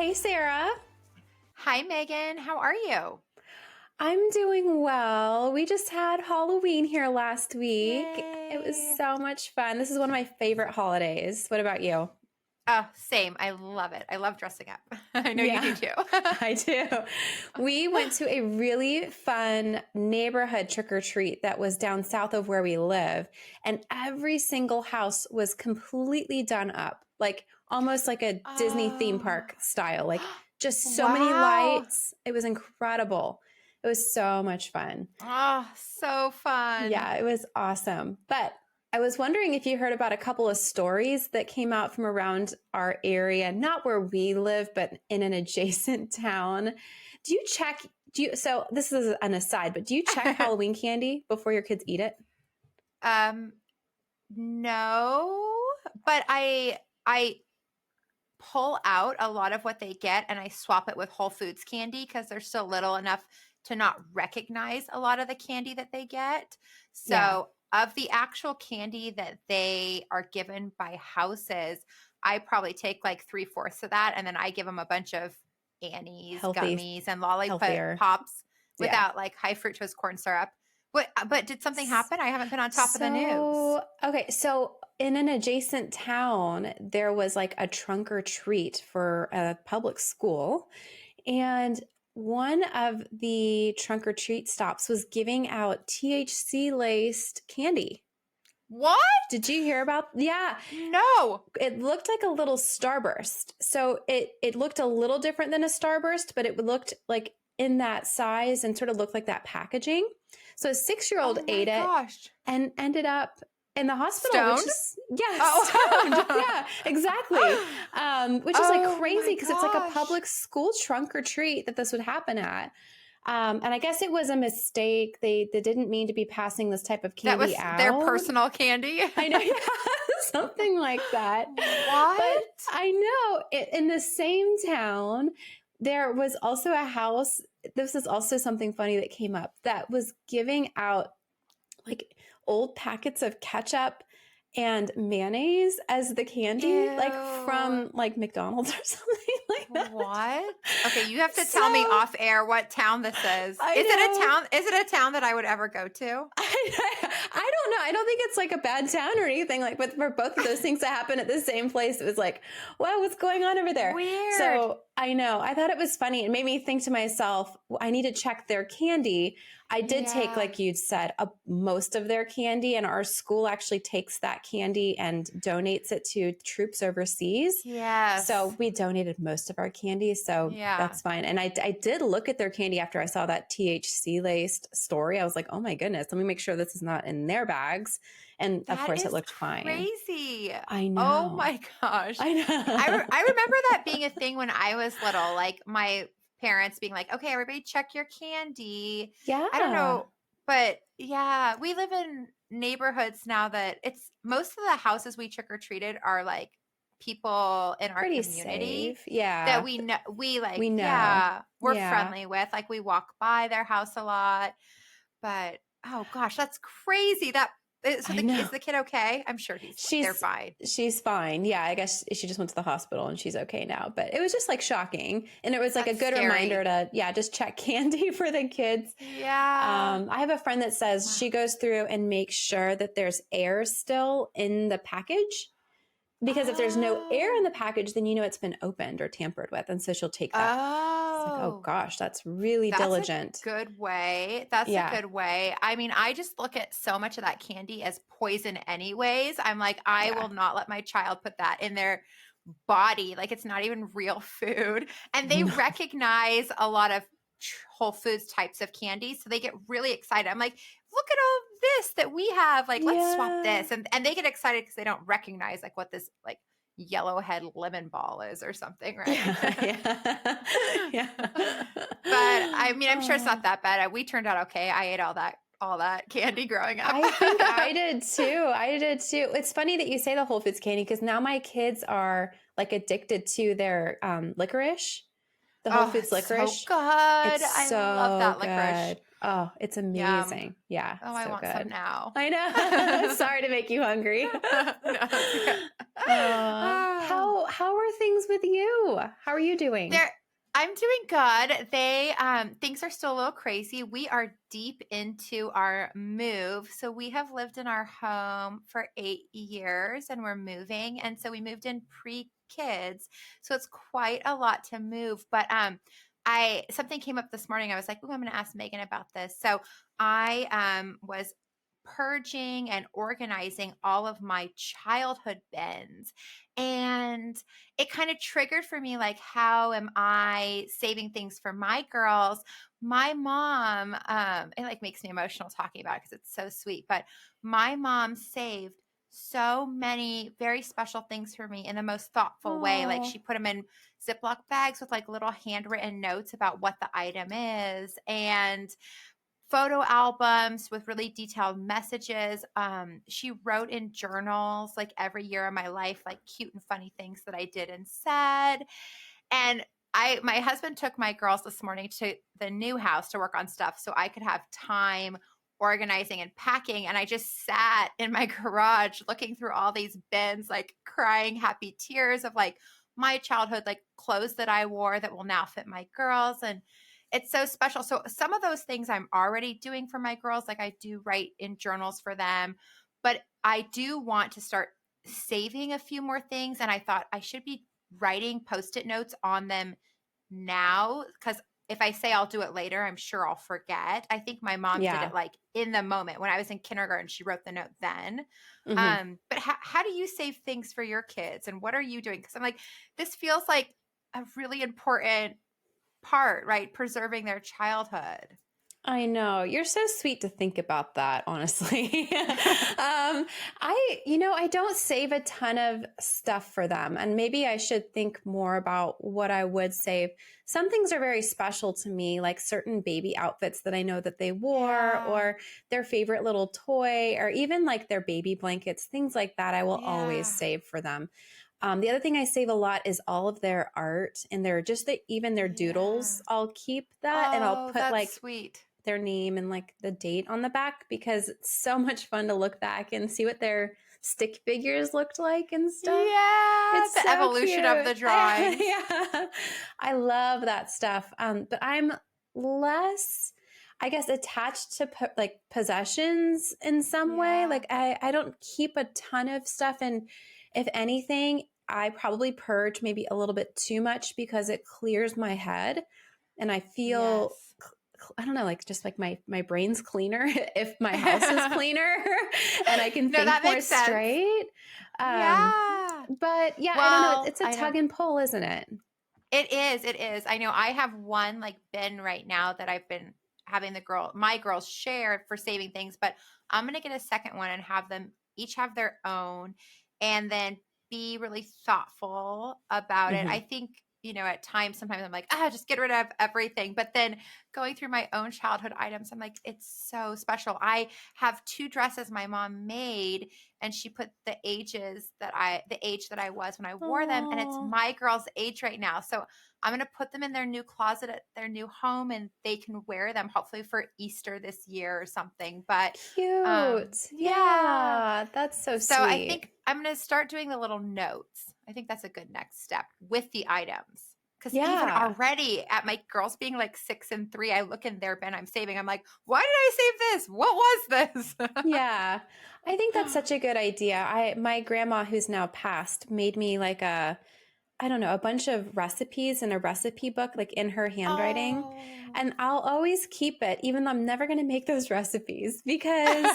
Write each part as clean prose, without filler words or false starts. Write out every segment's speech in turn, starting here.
Hey, Sarah. Hi, Megan. How are you? I'm doing well. We just had Halloween here last week. It was Yay. so much fun. This is one of my favorite holidays. What about you? Oh, same. I love it. I love dressing up. I know you do Yeah, too. I do. We went to a really fun neighborhood trick or treat that was down south of where we live, and every single house was completely done up, like almost like a Disney theme Oh, park style, like just so many wow. lights. It was incredible. It was so much fun. Oh, so fun. Yeah, it was awesome. But I was wondering if you heard about a couple of stories that came out from around our area, not where we live, but in an adjacent town. Do you check, so this is an aside, but do you check Halloween candy before your kids eat it? Um, no, but I pull out a lot of what they get and I swap it with Whole Foods candy because they're still little enough to not recognize a lot of the candy that they get. Yeah, So, of the actual candy that they are given by houses, I probably take like three-fourths of that and then I give them a bunch of Annie's healthy, gummies and lollipop healthier. pops Yeah. without like high fructose corn syrup. But did something S- happen? I haven't been on top of the news. so in an adjacent town, there was like a trunk or treat for a public school. And one of the trunk or treat stops was giving out THC laced candy. What? Did you hear about? Yeah, No. it looked like a little starburst. So it looked a little different than a starburst, but it looked like in that size and sort of looked like that packaging. So a 6-year-old Oh my ate it gosh. and ended up in the hospital, which Stoned? is stoned. Oh. Yeah, exactly. Which is like Oh crazy my because it's like a gosh. public school trunk or treat that this would happen at. And I guess it was a mistake. They didn't mean to be passing this type of That candy was their out. personal candy? I know, yeah, something like that. But What? I know in the same town, there was also a house. This is also something funny that came up that was giving out like old packets of ketchup and mayonnaise as the candy, like Ew. from like McDonald's or something like that. What? Okay, you have to tell me So off air what town this is. I Is it a know. town? Is it a town that I would ever go to? I don't know. I don't think it's like a bad town or anything like, but for both of those things to happen at the same place, it was like, wow, what's going on over there? Weird. So I know. I thought it was funny. It made me think to myself, well, I need to check their candy. I did take, Yeah. like you'd said, most of their candy, and our school actually takes that candy and donates it to troops overseas. So Yes. we donated most of our candy, so Yeah. that's fine. And I did look at their candy after I saw that THC laced story. I was like, oh my goodness, let me make sure this is not in their bags. And of That course, it is looked fine. crazy. I Oh know. my gosh. I I know. remember that being a thing when I was little, like my parents being like, okay, everybody check your candy. I don't Yeah, know, but yeah, we live in neighborhoods now that it's most of the houses we trick or treated are like people in our pretty community safe. that Yeah, we know, we like, we know. yeah, we're Yeah. friendly with. Like we walk by their house a lot, but oh gosh, that's crazy. So I know. is the kid okay? I'm sure they're She's fine. she's fine. Yeah, I guess she just went to the hospital and she's okay now. But it was just like shocking. And it was like a That's good reminder scary. to, yeah, just check candy for the kids. Yeah. I have a friend that says Wow. she goes through and makes sure that there's air still in the package. Because if there's no air in Oh. the package, then you know it's been opened or tampered with. And so she'll take that. It's like, oh Oh. gosh, that's really That's a diligent. good way. That's a Yeah. good way. I mean, I just look at so much of that candy as poison anyways. I'm like, I Yeah. will not let my child put that in their body. Like it's not even real food. And they No. recognize a lot of Whole Foods types of candy. So they get really excited. I'm like, look at all this that we have. Like, let's swap Yeah. this. And they get excited because they don't recognize like what this like yellowhead lemon ball is or something, right? Yeah. Yeah. But I mean, I'm sure it's Oh, not that bad. We turned out okay. I ate all that candy growing up. I think I did too. I did too. It's funny that you say the Whole Foods candy because now my kids are like addicted to their licorice, the Whole Oh, Foods it's so licorice. good. It's I love so that licorice. good. Oh, it's Yum. amazing. Yeah, Oh, I so want some good. now. I know. Sorry to make you hungry. No, it's okay. Ah. How are things with you? you? How are you doing? I'm doing good. Things are still a little crazy. We are deep into our move. So we have lived in our home for 8 years and we're moving. And so we moved in pre-kids. So it's quite a lot to move. But something came up this morning. I was like, oh, I'm going to ask Megan about this. So I was purging and organizing all of my childhood bins. And it kind of triggered for me, like, how am I saving things for my girls? My mom, it like makes me emotional talking about it because it's so sweet, but my mom saved so many very special things for me in the most thoughtful way. Like, Oh, she put them in Ziploc bags with like little handwritten notes about what the item is, and photo albums with really detailed messages. She wrote in journals like every year of my life, like cute and funny things that I did and said. And my husband took my girls this morning to the new house to work on stuff so I could have time organizing and packing. And I just sat in my garage looking through all these bins, like crying happy tears of like my childhood, like clothes that I wore that will now fit my girls. And it's so special. So some of those things I'm already doing for my girls, like I do write in journals for them, but I do want to start saving a few more things. And I thought I should be writing post-it notes on them now, because if I say I'll do it later, I'm sure I'll forget. I think my mom did yeah. it like in the moment when I was in kindergarten. She wrote the note then. Hmm. But how do you save things for your kids, and what are you doing? Because I'm like, this feels like a really important part, right? Preserving their childhood. I know. You're so sweet to think about that, honestly. I don't save a ton of stuff for them, and maybe I should think more about what I would save. Some things are very special to me, like certain baby outfits that I know that they wore, Yeah. or their favorite little toy, or even like their baby blankets, things like that. I will always Yeah. save for them. The other thing I save a lot is all of their art and even their Yeah. doodles. I'll keep that and I'll Oh, put that's like sweet. their name and like the date on the back because it's so much fun to look back and see what their stick figures looked like and stuff. Yeah. It's The so evolution of cute. the drawings. Yeah, I love that stuff. But I'm less, I guess, attached to like possessions in some way. Yeah. Like I don't keep a ton of stuff, and if anything, I probably purge maybe a little bit too much because it clears my head, and I feel Yes. I don't know, like just like my brain's cleaner if my house is cleaner and I can No, think that more makes sense. straight. Um, Yeah. but yeah, I don't know. Well, It's a I know. tug and pull, isn't it? It is. It is. I know I have one like bin right now that I've been having my girls share for saving things, but I'm going to get a second one and have them each have their own, and then be really thoughtful about it. Hmm. I think, at times, sometimes I'm like, just get rid of everything. But then going through my own childhood items, I'm like, it's so special. I have two dresses my mom made, and she put the age that I was when I wore them, and it's Oh, my girl's age right now. So I'm going to put them in their new closet at their new home, and they can wear them hopefully for Easter this year or something. But cute. yeah. Yeah, that's so So I sweet. think I'm going to start doing the little notes. I think that's a good next step with the items. Because even Yeah. already at my girls being like 6 and 3, I look in their bin I'm saving. I'm like, why did I save this? What was this? Yeah. I think that's such a good idea. My grandma who's now passed made me like I don't know, a bunch of recipes in a recipe book, like in her handwriting. Oh. And I'll always keep it, even though I'm never going to make those recipes because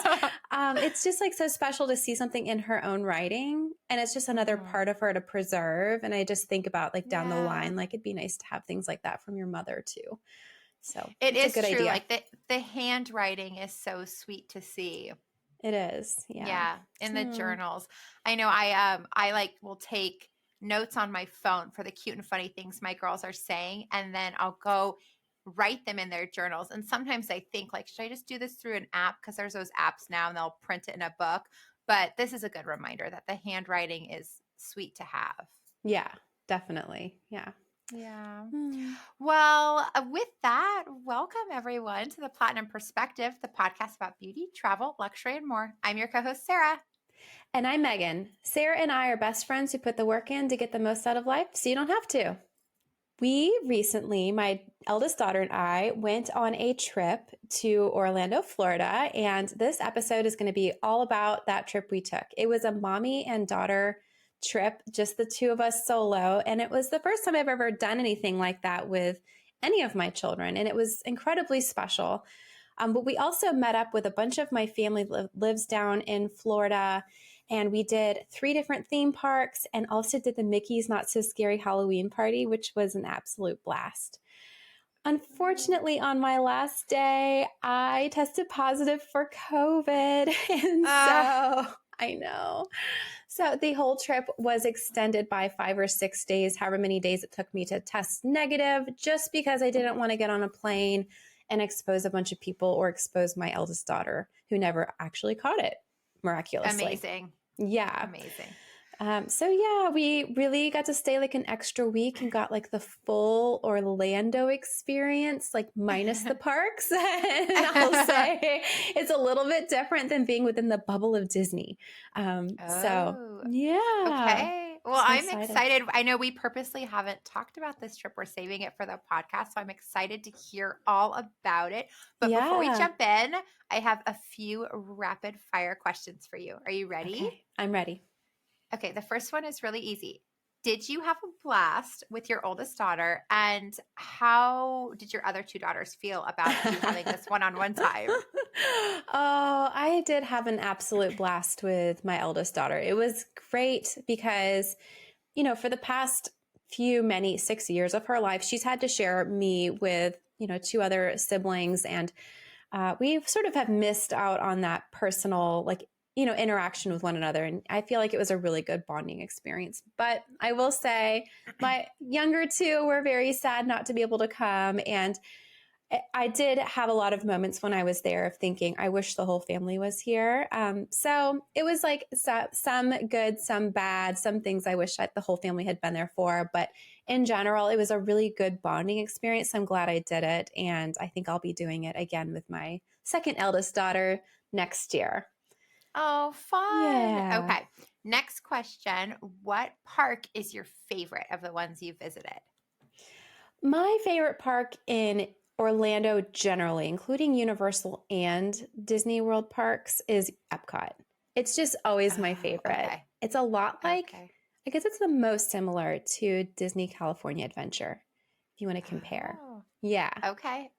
it's just like so special to see something in her own writing. And it's just another Mhm. part of her to preserve. And I just think about like down the Yeah. line, like it'd be nice to have things like that from your mother too. So It it's a is good true. idea. Like the handwriting is so sweet to see. It is. Yeah. Yeah, in the Hmm. journals. I know I like will take notes on my phone for the cute and funny things my girls are saying, and then I'll go write them in their journals. And sometimes I think like, should I just do this through an app? Because there's those apps now and they'll print it in a book. But this is a good reminder that the handwriting is sweet to have. Yeah, definitely. Yeah. Yeah. Hmm. Well, with that, welcome everyone to the Platinum Perspective, the podcast about beauty, travel, luxury, and more. I'm your co host, Sarah. And I'm Megan. Sarah and I are best friends who put the work in to get the most out of life so you don't have to. We recently, my eldest daughter and I, went on a trip to Orlando, Florida, and this episode is going to be all about that trip we took. It was a mommy and daughter trip, just the two of us solo, and it was the first time I've ever done anything like that with any of my children, and it was incredibly special. But we also met up with a bunch of my family lives down in Florida, and we did 3 different theme parks and also did the Mickey's Not So Scary Halloween party, which was an absolute blast. Unfortunately, on my last day, I tested positive for COVID. And so I know. So the whole trip was extended by 5 or 6 days, however many days it took me to test negative, just because I didn't want to get on a plane and expose a bunch of people or expose my eldest daughter who never actually caught it miraculously. Amazing. Yeah. Amazing. So yeah, we really got to stay like an extra week and got like the full Orlando experience, like minus the parks. And I'll say it's a little bit different than being within the bubble of Disney. So yeah. Okay. Well, So I'm excited. I know we purposely haven't talked about this trip. We're saving it for the podcast. So I'm excited to hear all about it. But before we jump in, I have a few rapid fire questions for you. Are you ready? Okay, I'm ready. Okay. The first one is really easy. Did you have a blast with your oldest daughter? And how did your other 2 daughters feel about you having this one-on-one time? Oh, I did have an absolute blast with my eldest daughter. It was great because, for the past 6 years of her life, she's had to share me with, 2 other siblings. And we sort of have missed out on that personal, interaction with one another. And I feel like it was a really good bonding experience. But I will say my younger 2 were very sad not to be able to come. And I did have a lot of moments when I was there of thinking, I wish the whole family was here. So it was like some good, some bad, some things I wish the whole family had been there for. But in general, it was a really good bonding experience. So I'm glad I did it. And I think I'll be doing it again with my second eldest daughter next year. Oh, fun. Yeah. Okay. Next question. What park is your favorite of the ones you visited? My favorite park in Orlando generally, including Universal and Disney World parks, is Epcot. It's just always my favorite. Okay. It's a lot like, I guess it's the most similar to Disney California Adventure, if you want to compare. Oh. Yeah. Okay.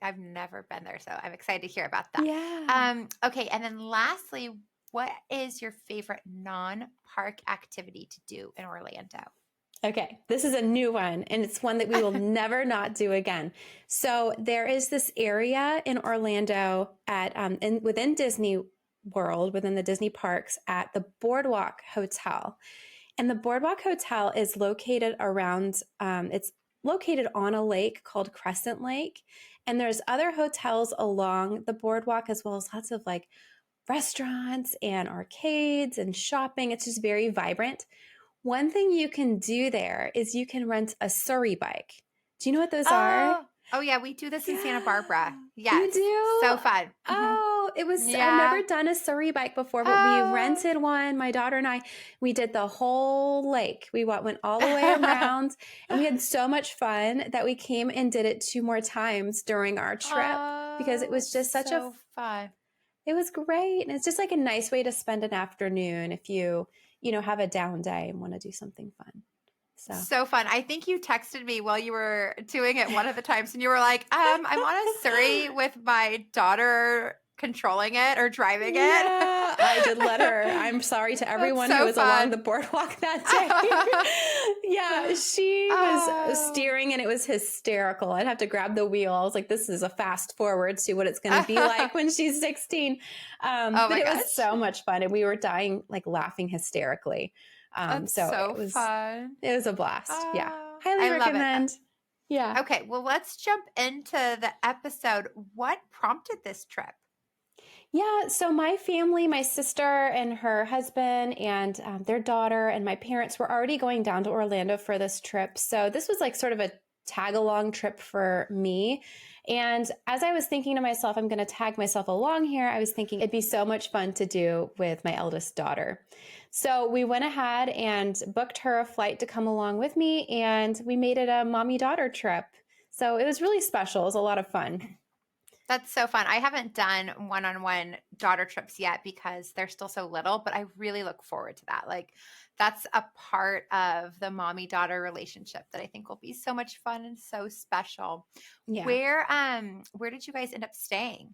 I've never been there, so I'm excited to hear about that. Yeah. Okay. And then lastly, what is your favorite non-park activity to do in Orlando? Okay, this is a new one, and it's one that we will never not do again. So there is this area in Orlando within Disney World, within the Disney parks, at the Boardwalk Hotel. And the Boardwalk Hotel is located it's located on a lake called Crescent Lake. And there's other hotels along the boardwalk, as well as lots of restaurants and arcades and shopping. It's just very vibrant. One thing you can do there is you can rent a Surrey bike. Do you know what those are? Oh, yeah. We do this in Santa Barbara. Yes. You do? So fun. Oh, it was, I've never done a Surrey bike before, but we rented one. My daughter and I, we did the whole lake. We went all the way around and we had so much fun that we came and did it 2 more times during our trip because it was just such a fun. It was great. And it's just like a nice way to spend an afternoon if you have a down day and want to do something fun. So fun. I think you texted me while you were doing it one of the times and you were like, I'm on a Surrey with my daughter controlling it or driving it. Yeah, I did let her. I'm sorry to everyone who was along the boardwalk that day. Yeah, she was steering and it was hysterical. I'd have to grab the wheel. I was like, this is a fast forward to what it's going to be like when she's 16. But it was so much fun and we were dying, laughing hysterically. So it was fun. It was a blast. Yeah. Highly recommend. Yeah. Okay. Well, let's jump into the episode. What prompted this trip? Yeah. So my family, my sister and her husband and their daughter and my parents were already going down to Orlando for this trip. So this was sort of a tag along trip for me. And as I was thinking to myself, I'm going to tag myself along here, I was thinking it'd be so much fun to do with my eldest daughter. So we went ahead and booked her a flight to come along with me, and we made it a mommy-daughter trip. So it was really special. It was a lot of fun. That's so fun. I haven't done one-on-one daughter trips yet because they're still so little, but I really look forward to that. Like that's a part of the mommy-daughter relationship that I think will be so much fun and so special. Yeah. Where did you guys end up staying?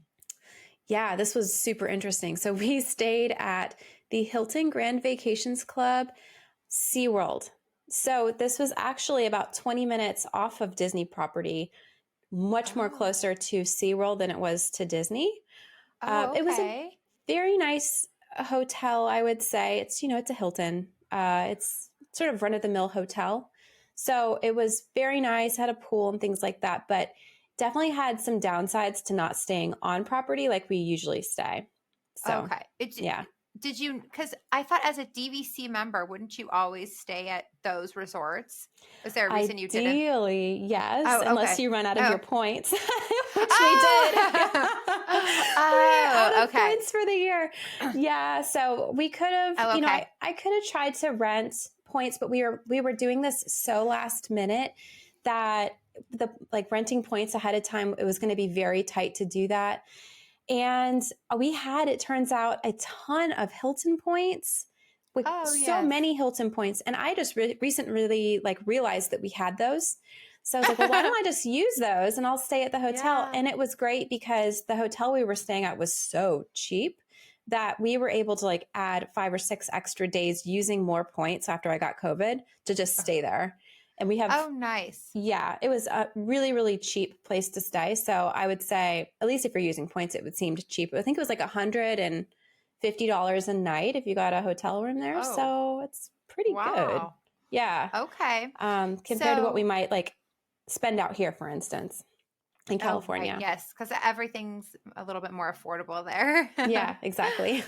Yeah, this was super interesting. So we stayed at the Hilton Grand Vacations Club, SeaWorld. So this was actually about 20 minutes off of Disney property, much more Oh. closer to SeaWorld than it was to Disney. Oh, It was a okay. very nice hotel, I would say. It's a Hilton. It's sort of run-of-the-mill hotel. So it was very nice, had a pool and things like that, but definitely had some downsides to not staying on property like we usually stay. So, Okay. yeah. Did you, because I thought as a DVC member, wouldn't you always stay at those resorts? Is there a reason you didn't? Ideally, yes, Oh, unless okay. you run out of Oh. your points, which we did. Oh, We ran oh, out of okay. points for the year. Yeah, so we could have, Oh, okay. I could have tried to rent points, but we were doing this so last minute that the like renting points ahead of time, it was going to be very tight to do that. And we had, it turns out, a ton of Hilton points, with Oh, so yes. many Hilton points. And I just recently like realized that we had those. So I was like, well, why don't I just use those and I'll stay at the hotel? Yeah. And it was great because the hotel we were staying at was so cheap that we were able to like add 5 or 6 extra days using more points after I got COVID to just stay there. And we have, Oh, nice. yeah, it was a really, really cheap place to stay. So I would say, at least if you're using points, it would seem cheap. I think it was like $150 a night if you got a hotel room there. Oh, So it's pretty good. wow. Yeah. Okay. Compared to what we So, might like spend out here, for instance, in oh, right. California. Yes. Because everything's a little bit more affordable there. Yeah, exactly.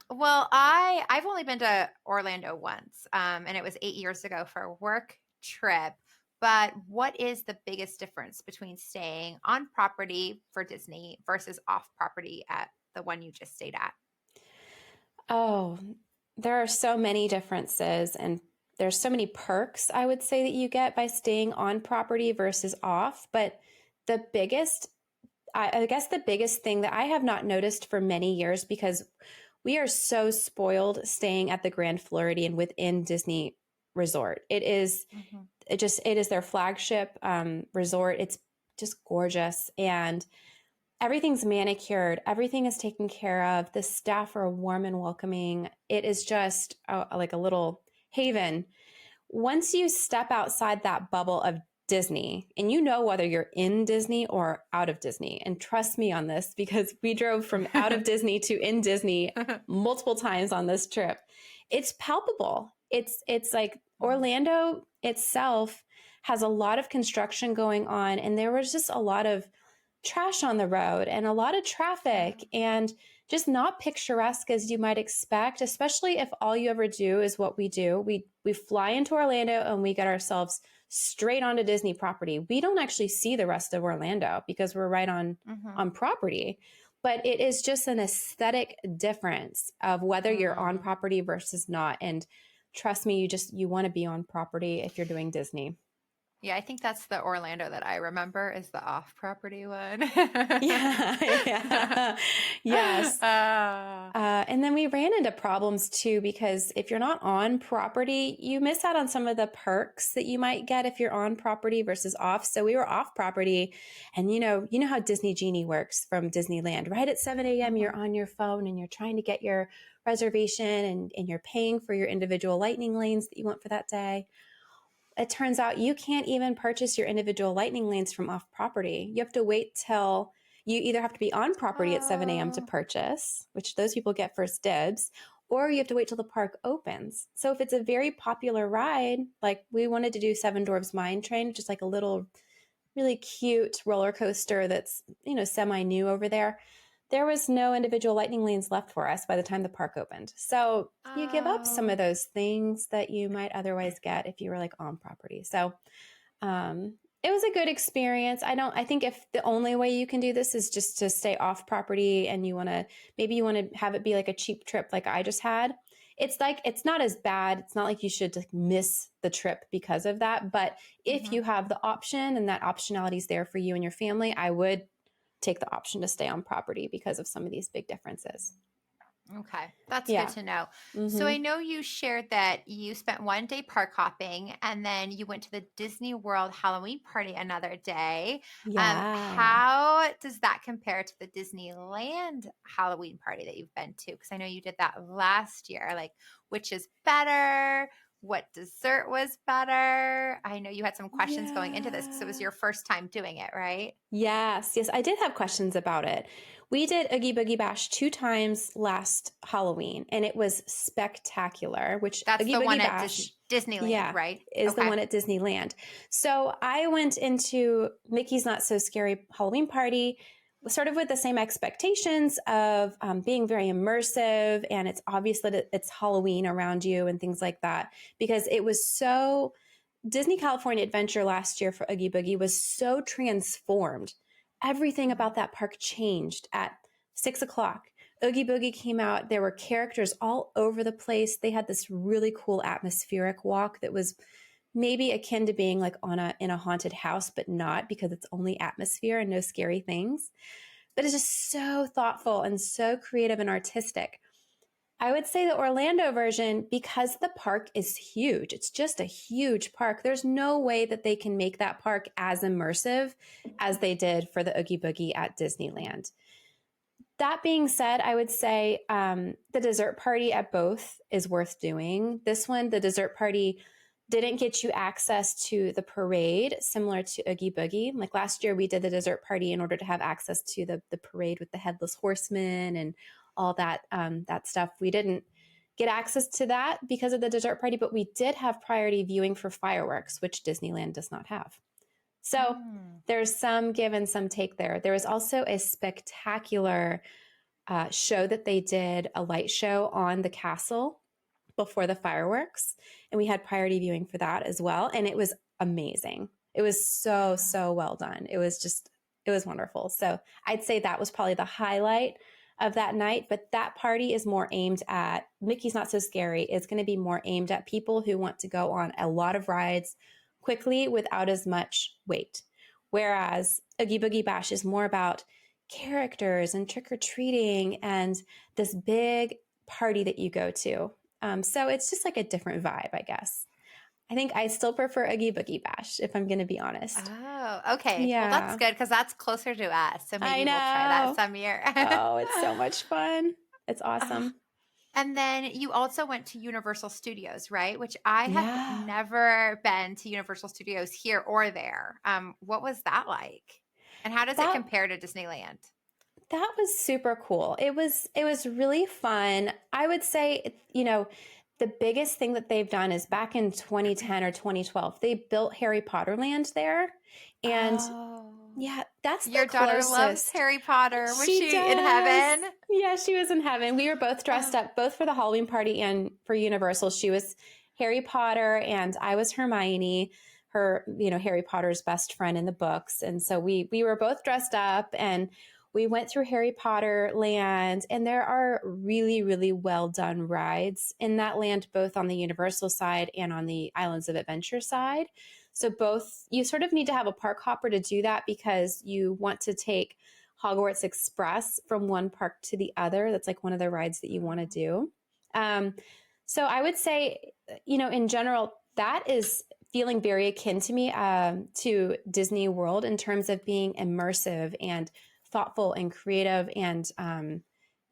Well, I've only been to Orlando once, and it was 8 years ago for a work trip. But what is the biggest difference between staying on property for Disney versus off property at the one you just stayed at? Oh, there are so many differences, and there's so many perks, I would say, that you get by staying on property versus off. But the biggest, I guess the biggest thing that I have not noticed for many years, because we are so spoiled staying at the Grand Floridian within Disney Resort. Mhm. It is their flagship resort. It's just gorgeous, and everything's manicured, everything is taken care of, the staff are warm and welcoming. It is just like a little haven. Once you step outside that bubble of Disney, and you know whether you're in Disney or out of Disney, and trust me on this because we drove from out of Disney to in Disney multiple times on this trip, it's palpable. It's like Orlando itself has a lot of construction going on, and there was just a lot of trash on the road and a lot of traffic, and just not picturesque as you might expect, especially if all you ever do is what we do. We fly into Orlando and we get ourselves straight onto Disney property. We don't actually see the rest of Orlando because we're right Mhm. on property. But it is just an aesthetic difference of whether you're on Mm. property versus not. And trust me, you want to be on property if you're doing Disney. Yeah, I think that's the Orlando that I remember is the off-property one. Yeah, yeah, yes. Ah. And then we ran into problems too, because if you're not on property, you miss out on some of the perks that you might get if you're on property versus off. So we were off property, and you know how Disney Genie works from Disneyland. Right at 7 a.m., you're Mhm. on your phone and you're trying to get your reservation, and you're paying for your individual lightning lanes that you want for that day. It turns out you can't even purchase your individual lightning lanes from off property. You have to wait till you either have to be on property at 7 a.m. to Oh. purchase, which those people get first dibs, or you have to wait till the park opens. So if it's a very popular ride, like we wanted to do Seven Dwarfs Mine Train, which is like a little really cute roller coaster that's, semi new over there. There was no individual lightning lanes left for us by the time the park opened. So you give up some Oh. of those things that you might otherwise get if you were like on property. So It was a good experience. I think if the only way you can do this is just to stay off property and maybe you want to have it be like a cheap trip like I just had. It's not as bad. It's not like you should like miss the trip because of that. But if Mhm. you have the option and that optionality is there for you and your family, I would take the option to stay on property because of some of these big differences. Okay, that's good Yeah. to know. So Mm-hmm. I know you shared that you spent one day park hopping and then you went to the Disney World Halloween party another day. Yeah. How does that compare to the Disneyland Halloween party that you've been to? Because I know you did that last year. Like, which is better? What dessert was better? I know you had some questions going into this because it was Yeah. your first time doing it, right? Yes, yes, I did have questions about it. We did Oogie Boogie Bash 2 times last Halloween, and it was spectacular, which That's Oogie the one Boogie at Bash, Disneyland, yeah, right? is the Okay. one at Disneyland. So I went into Mickey's Not So Scary Halloween Party sort of with the same expectations of being very immersive, and it's obvious that it's Halloween around you and things like that, because it was so Disney California Adventure last year for Oogie Boogie was so transformed. Everything about that park changed at 6 o'clock. Oogie Boogie came out. There were characters all over the place. They had this really cool atmospheric walk that was maybe akin to being like in a haunted house, but not because it's only atmosphere and no scary things. But it's just so thoughtful and so creative and artistic. I would say the Orlando version, because the park is huge, it's just a huge park. There's no way that they can make that park as immersive as they did for the Oogie Boogie at Disneyland. That being said, I would say the dessert party at both is worth doing. This one, the dessert party, didn't get you access to the parade, similar to Oogie Boogie. Like last year, we did the dessert party in order to have access to the parade with the headless horseman and all that stuff. We didn't get access to that because of the dessert party, but we did have priority viewing for fireworks, which Disneyland does not have. So Mm. there's some give and some take there. There was also a spectacular show that they did, a light show on the castle before the fireworks. And we had priority viewing for that as well. And it was amazing. It was so, so well done. It was wonderful. So I'd say that was probably the highlight of that night. But that party is more aimed at Mickey's Not So Scary. It's going to be more aimed at people who want to go on a lot of rides quickly without as much wait. Whereas Oogie Boogie Bash is more about characters and trick or treating and this big party that you go to. So it's just like a different vibe, I guess. I think I still prefer Oogie Boogie Bash, if I'm going to be honest. Oh, okay. Well, that's Yeah, good because that's closer to us. So I maybe we'll try that know. some year. Oh, it's so much fun. It's Uh, awesome. and then you also went to Universal Studios, right? Which I have Yeah. never been to Universal Studios here or there. What was that like? And how does it That compare to Disneyland? that was super cool. It was really fun. I would say, the biggest thing that they've done is back in 2010 or 2012, they built Harry Potter Land there. And Oh, yeah, that's the your daughter loves closest. Harry Potter. Was She she in does. heaven? Yeah, she was in heaven. We were both dressed Oh, up, both for the Halloween party and for Universal. She was Harry Potter, and I was Hermione, Harry Potter's best friend in the books. And so we were both dressed up, and we went through Harry Potter land. And there are really, really well done rides in that land, both on the Universal side and on the Islands of Adventure side. So both you sort of need to have a park hopper to do that because you want to take Hogwarts Express from one park to the other. That's like one of the rides that you want to do. Um, so I would say, in general, that is feeling very akin to me to Disney World in terms of being immersive and thoughtful and creative and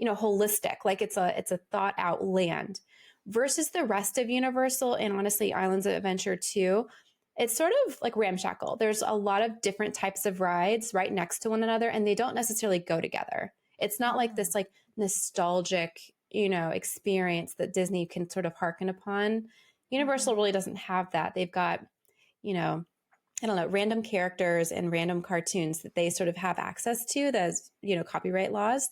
holistic. Like it's a thought out land versus the rest of Universal and honestly Islands of Adventure too. It's sort of like ramshackle. There's a lot of different types of rides right next to one another, and they don't necessarily go together. It's not like mm, this like nostalgic, experience that Disney can sort of hearken upon. Universal mhm. really doesn't have that. They've got, you know, I don't know, random characters and random cartoons that they sort of have access to. Those, copyright laws.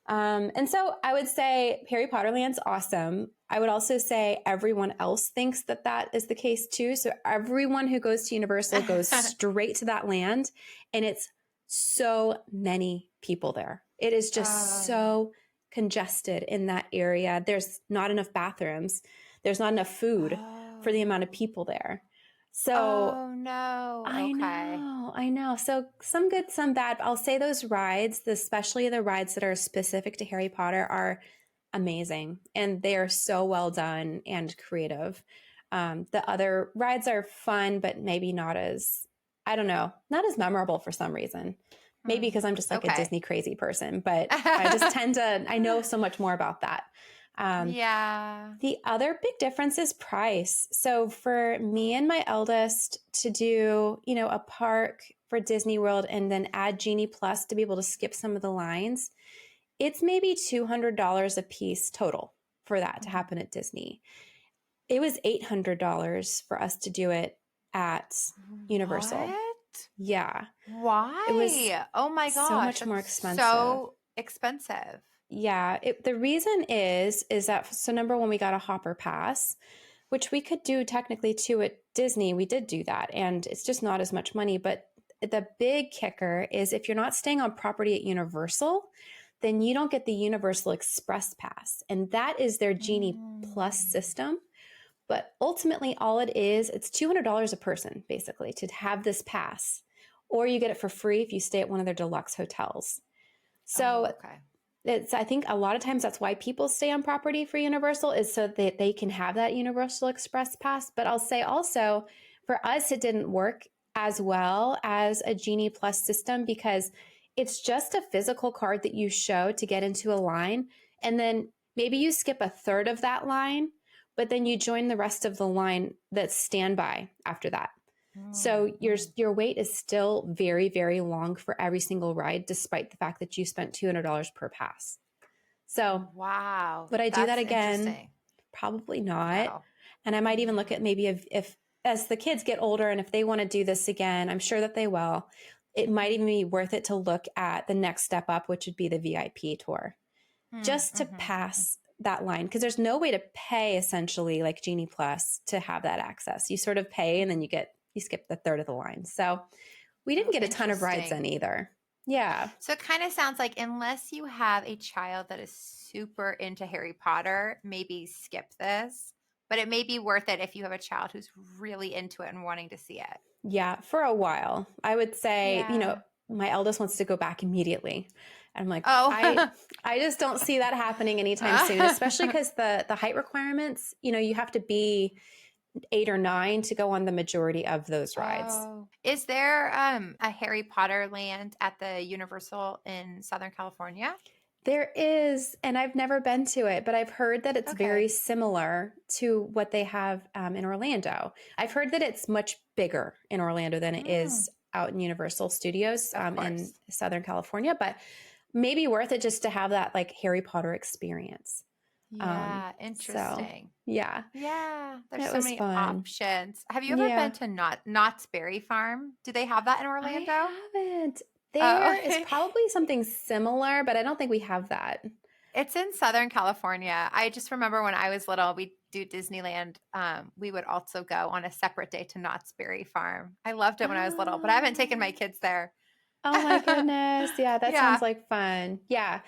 And so I would say Harry Potter Land's awesome. I would also say everyone else thinks that that is the case too. So everyone who goes to Universal goes straight to that land, and it's so many people there. It is just so congested in that area. There's not enough bathrooms. There's not enough food for the amount of people there. So oh no. Okay. I know. So some good, some bad. I'll say those rides, especially the rides that are specific to Harry Potter, are amazing, and they are so well done and creative. The other rides are fun, but maybe not as, I don't know, not as memorable for some reason. Maybe because I'm just like a Disney crazy person, but I just tend to, I know so much more about that. Yeah. The other big difference is price. So for me and my eldest to do, a park for Disney World and then add Genie Plus to be able to skip some of the lines, it's maybe $200 a piece total for that to happen at Disney. It was $800 for us to do it at Universal. What? Yeah. Why? It was oh my gosh. so much more expensive. So expensive. Yeah. The reason is that, so number one, we got a hopper pass, which we could do technically too at Disney. We did do that, and it's just not as much money. But the big kicker is if you're not staying on property at Universal, then you don't get the Universal Express Pass. And that is their Genie Plus system. But ultimately, all it is, it's $200 a person, basically, to have this pass. Or you get it for free if you stay at one of their deluxe hotels. So I think a lot of times that's why people stay on property for Universal, is so that they can have that Universal Express Pass. But I'll say also, for us, it didn't work as well as a Genie Plus system, because it's just a physical card that you show to get into a line. And then maybe you skip a third of that line, but then you join the rest of the line that's standby after that. So your wait is still very, very long for every single ride, despite the fact that you spent $200 per pass. So wow, would I do that again? Probably not. Wow. And I might even look at maybe if as the kids get older and if they want to do this again, I'm sure that they will. It might even be worth it to look at the next step up, which would be the VIP tour, just to pass that line, because there's no way to pay essentially like Genie Plus to have that access. You sort of pay and then you skip the third of the line. So we didn't get a ton of rides in either. Yeah. So it kind of sounds like, unless you have a child that is super into Harry Potter, maybe skip this, but it may be worth it if you have a child who's really into it and wanting to see it. Yeah. For a while, I would say, my eldest wants to go back immediately. I'm like, I just don't see that happening anytime soon, especially because the height requirements, you have to be 8 or 9 to go on the majority of those rides. Is there a Harry Potter land at the Universal in Southern California? There is, and I've never been to it, but I've heard that it's very similar to what they have in Orlando. I've heard that it's much bigger in Orlando than it is out in Universal Studios in Southern California, but maybe worth it just to have that like Harry Potter experience. Yeah, interesting. So, yeah. There's so many options. Have you ever been to Knott's Berry Farm? Do they have that in Orlando? I haven't. There is probably something similar, but I don't think we have that. It's in Southern California. I just remember when I was little, we do Disneyland. We would also go on a separate day to Knott's Berry Farm. I loved it when I was little, but I haven't taken my kids there. Oh my goodness. Yeah, that sounds like fun. Yeah.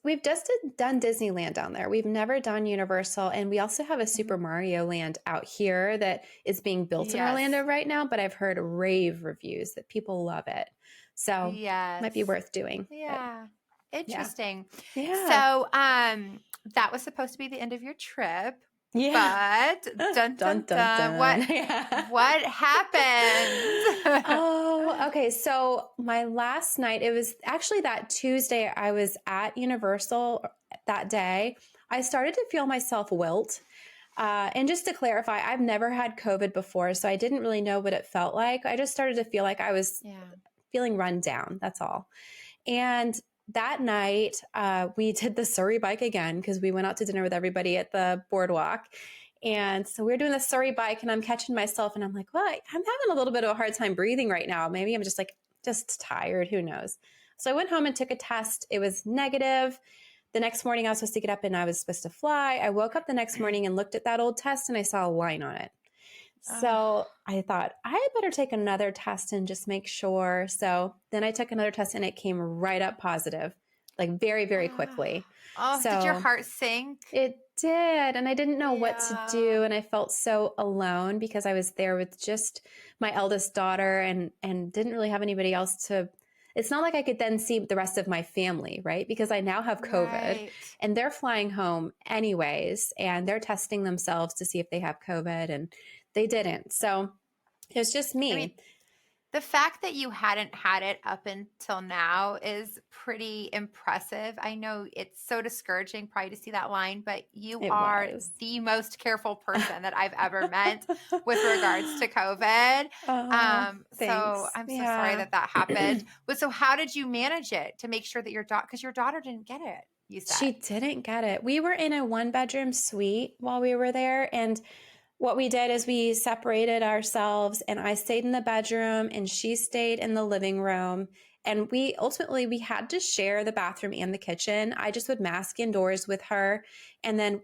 We've just done Disneyland down there. We've never done Universal. And we also have a Super Mario Land out here that is being built in Orlando right now, but I've heard rave reviews that people love it. So might be worth doing. Yeah. Interesting. Yeah. So that was supposed to be the end of your trip. Yeah. But dun, dun, dun, what happened? Okay. So my last night, it was actually that Tuesday I was at Universal that day. I started to feel myself wilt. And just to clarify, I've never had COVID before, so I didn't really know what it felt like. I just started to feel like I was feeling run down. That's all. And that night, we did the Surrey bike again because we went out to dinner with everybody at the boardwalk. And so we were doing the Surrey bike and I'm catching myself and I'm like, well, I'm having a little bit of a hard time breathing right now. Maybe I'm just tired. Who knows? So I went home and took a test. It was negative. The next morning I was supposed to get up and I was supposed to fly. I woke up the next morning and looked at that old test and I saw a line on it. Ugh. So I thought I better take another test and just make sure. So then I took another test and it came right up positive, like very, very quickly. Oh, did your So heart sink? it did. And I didn't know what to Yeah. do. And I felt so alone because I was there with just my eldest daughter and didn't really have anybody else to. It's not like I could then see the rest of my family, right? Because I now have COVID Right. and they're flying home anyways and they're testing themselves to see if they have COVID and they didn't. So it was just I mean, me. the fact that you hadn't had it up until now is pretty impressive. I know it's so discouraging probably to see that line, but you It are was. the most careful person that I've ever met with regards to COVID. Oh, So thanks. I'm so sorry Yeah. that that happened. But so how did you manage it to make sure that your daughter, because your daughter didn't get it, you She said. didn't get it. We were in a 1-bedroom suite while we were there. And what we did is we separated ourselves and I stayed in the bedroom and she stayed in the living room. And we had to share the bathroom and the kitchen. I just would mask indoors with her. And then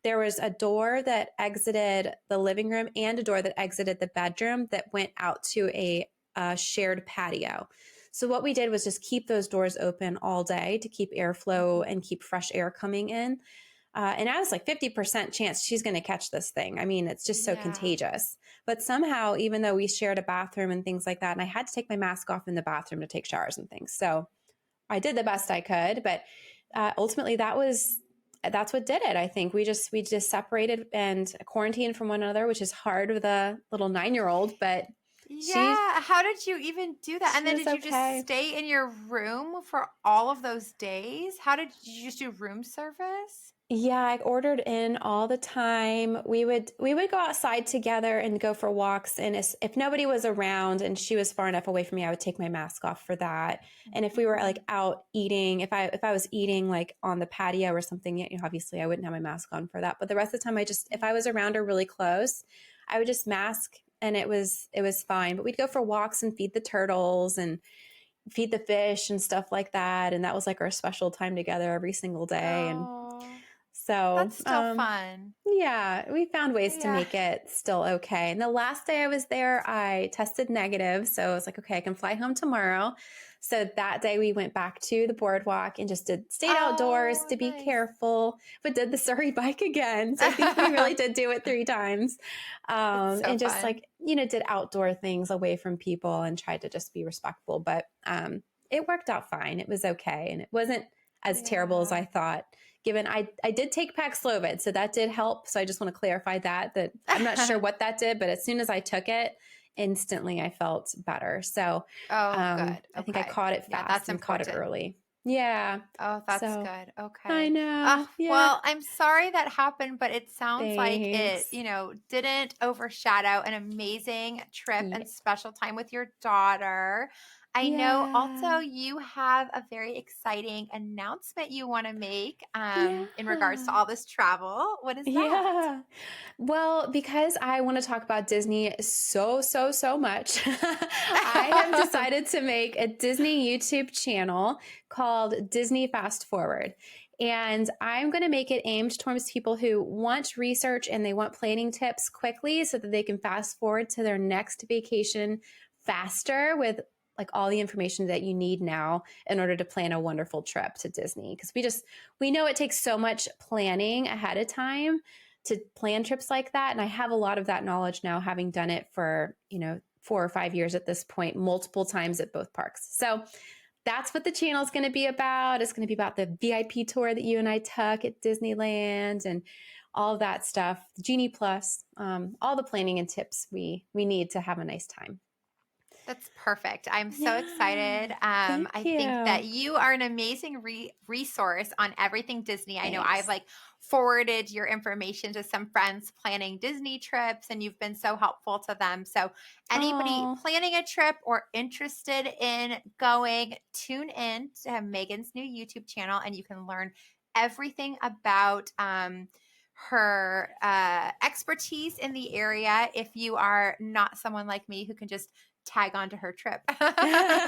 there was a door that exited the living room and a door that exited the bedroom that went out to a shared patio. So what we did was just keep those doors open all day to keep airflow and keep fresh air coming in. And I was like 50% chance she's going to catch this thing. I mean, it's just so Yeah. contagious. But somehow, even though we shared a bathroom and things like that, and I had to take my mask off in the bathroom to take showers and things. So I did the best I could. But ultimately, that's what did it. I think we just separated and quarantined from one another, which is hard with a little 9-year-old. But she Yeah. How did you even do that? And she then was did you just okay. stay in your room for all of those days? Did you just do room service? Yeah, I ordered in all the time. We would go outside together and go for walks. And if nobody was around and she was far enough away from me, I would take my mask off for that. And if we were like Mhm. out eating, if I was eating like on the patio or something, obviously I wouldn't have my mask on for that. But the rest of the time, if I was around her really close, I would just mask, and it was fine. But we'd go for walks and feed the turtles and feed the fish and stuff like that. And that was like our special time together every single day. And Oh, so, that's still fun. yeah, we found ways to Yeah. make it still okay. And the last day I was there, I tested negative. So I was like, okay, I can fly home tomorrow. So that day we went back to the boardwalk and just stayed outdoors Oh, to be nice. careful, but did the Surrey bike again. So I think we really did do it 3 times. That's so And just fun. like, did outdoor things away from people and tried to just be respectful. But it worked out fine. It was okay. And it wasn't as terrible as Yeah. I thought, given I did take Paxlovid, so that did help. So I just want to clarify that I'm not sure what that did, but as soon as I took it, instantly I felt better. So Oh, good. I think I Okay. caught it Yeah, fast that's and caught it important. early. Yeah. Oh, that's So good. I Okay. know. Yeah. Well, I'm sorry that happened, but it sounds like it, Thanks. didn't overshadow an amazing trip Yeah. and special time with your daughter. I know also Yeah. you have a very exciting announcement you want to make in regards to Yeah. all this travel. What is that? Yeah. Well, because I want to talk about Disney so, so, so much, I have decided to make a Disney YouTube channel called Disney Fast Forward. And I'm going to make it aimed towards people who want research and they want planning tips quickly so that they can fast forward to their next vacation faster with like all the information that you need now in order to plan a wonderful trip to Disney. Because we know it takes so much planning ahead of time to plan trips like that. And I have a lot of that knowledge now, having done it for, 4 or 5 years at this point, multiple times at both parks. So that's what the channel is going to be about. It's going to be about the VIP tour that you and I took at Disneyland and all of that stuff, the Genie Plus, all the planning and tips we need to have a nice time. That's perfect. I'm so excited. Yeah. Thank I think that you. you are an amazing resource on everything Disney. I know I've Thanks. like forwarded your information to some friends planning Disney trips, and you've been so helpful to them. So, anybody Oh, planning a trip or interested in going, tune in to Megan's new YouTube channel, and you can learn everything about her expertise in the area. If you are not someone like me who can just tag onto her trip. I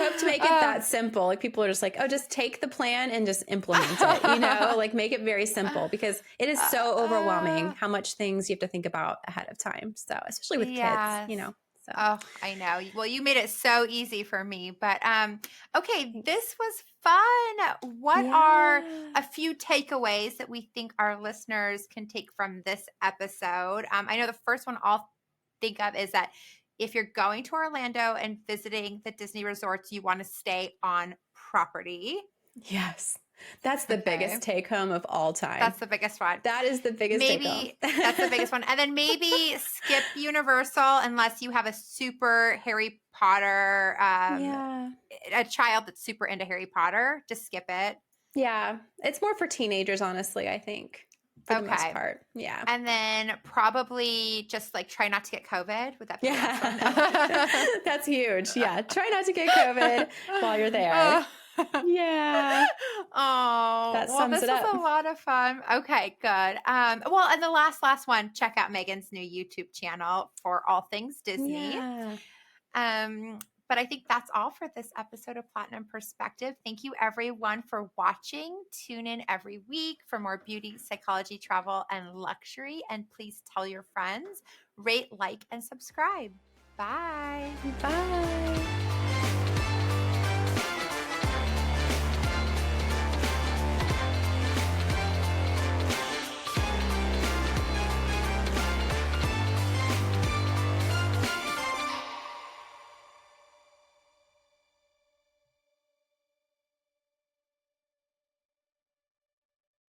hope to make it that simple. Like people are just like, oh, just take the plan and just implement it, like make it very simple because it is so overwhelming how much things you have to think about ahead of time. So especially with Yes. kids, so. Oh, I know. Well, you made it so easy for me, but okay, this was fun. What are a few takeaways that we think our listeners can take from this episode? I know the first one I'll think of is that if you're going to Orlando and visiting the Disney resorts, you want to stay on property. Yes. That's the biggest take home of all time. That's the biggest one. That is the biggest take home. That's the biggest one. And then maybe skip Universal unless you have a super Harry Potter, a child that's super into Harry Potter. Just skip it. Yeah. It's more for teenagers, honestly, I think. For the most part. Yeah. And then probably just like try not to get COVID. Would that be That's huge. Yeah. Try not to get COVID while you're there. Yeah. Oh, that sums this it up. was a lot of fun. Okay, good. Well, and the last one, check out Megan's new YouTube channel for all things Disney. Yeah. But I think that's all for this episode of Platinum Perspective. Thank you everyone for watching. Tune in every week for more beauty, psychology, travel, and luxury. And please tell your friends, rate, like, and subscribe. Bye. Bye.